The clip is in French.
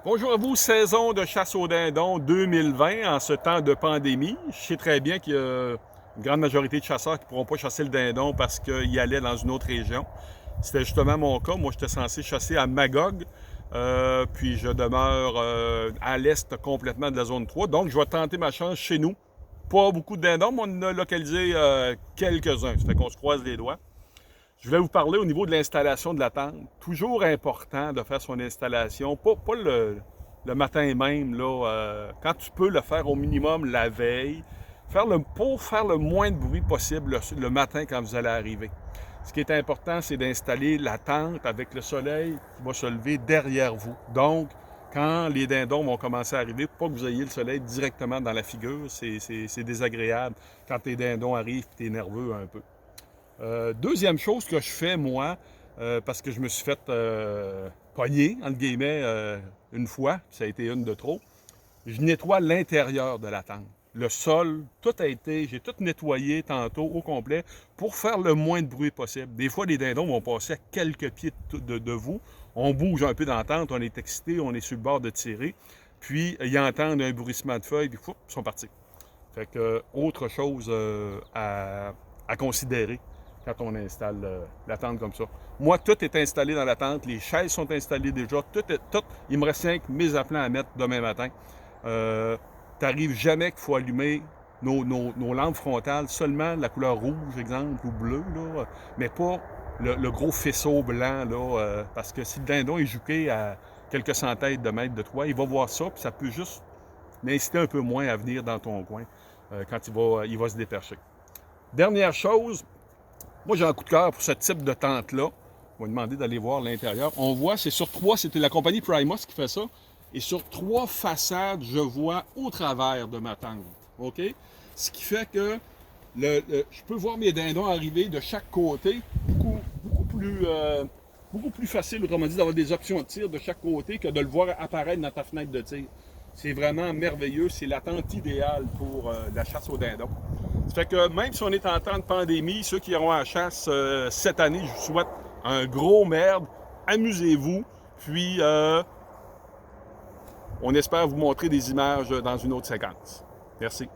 Bonjour à vous, saison de chasse au dindon 2020 en ce temps de pandémie. Je sais très bien qu'il y a une grande majorité de chasseurs qui ne pourront pas chasser le dindon parce qu'ils allaient dans une autre région. C'était justement mon cas. Moi, j'étais censé chasser à Magog, puis je demeure à l'est complètement de la zone 3. Donc, je vais tenter ma chance chez nous. Pas beaucoup de dindons, mais on en a localisé quelques-uns. Ça fait qu'on se croise les doigts. Je voulais vous parler au niveau de l'installation de la tente. Toujours important de faire son installation, pas le matin même, là, quand tu peux le faire au minimum la veille, pour faire le moins de bruit possible le matin quand vous allez arriver. Ce qui est important, c'est d'installer la tente avec le soleil qui va se lever derrière vous. Donc, quand les dindons vont commencer à arriver, pas que vous ayez le soleil directement dans la figure, c'est désagréable quand tes dindons arrivent et tu es nerveux un peu. Deuxième chose que je fais, moi, parce que je me suis fait pogner, entre guillemets, une fois, ça a été une de trop, je nettoie l'intérieur de la tente. Le sol, j'ai tout nettoyé tantôt au complet pour faire le moins de bruit possible. Des fois, les dindons vont passer à quelques pieds de vous. On bouge un peu dans la tente, on est excité, on est sur le bord de tirer. Puis, ils entendent un bruissement de feuilles, puis ils sont partis. Fait que, autre chose à considérer quand on installe la tente comme ça. Moi, tout est installé dans la tente, les chaises sont installées déjà, tout. Il me reste 5 mises à plan à mettre demain matin. T'arrives jamais qu'il faut allumer nos lampes frontales, seulement la couleur rouge, exemple, ou bleue, là, mais pas le gros faisceau blanc, là, parce que si le dindon est juqué à quelques centaines de mètres de toi, il va voir ça, puis ça peut juste l'inciter un peu moins à venir dans ton coin quand il va se dépercher. Dernière chose, moi j'ai un coup de cœur pour ce type de tente-là. On va demander d'aller voir l'intérieur. On voit, c'était la compagnie Primus qui fait ça. Et sur 3 façades, je vois au travers de ma tente. OK? Ce qui fait que je peux voir mes dindons arriver de chaque côté, beaucoup plus facile, autrement dit, d'avoir des options de tir de chaque côté que de le voir apparaître dans ta fenêtre de tir. C'est vraiment merveilleux. C'est la tente idéale pour la chasse au dindon. Ça fait que même si on est en temps de pandémie, ceux qui iront à la chasse cette année, je vous souhaite un gros merde. Amusez-vous. Puis, on espère vous montrer des images dans une autre séquence. Merci.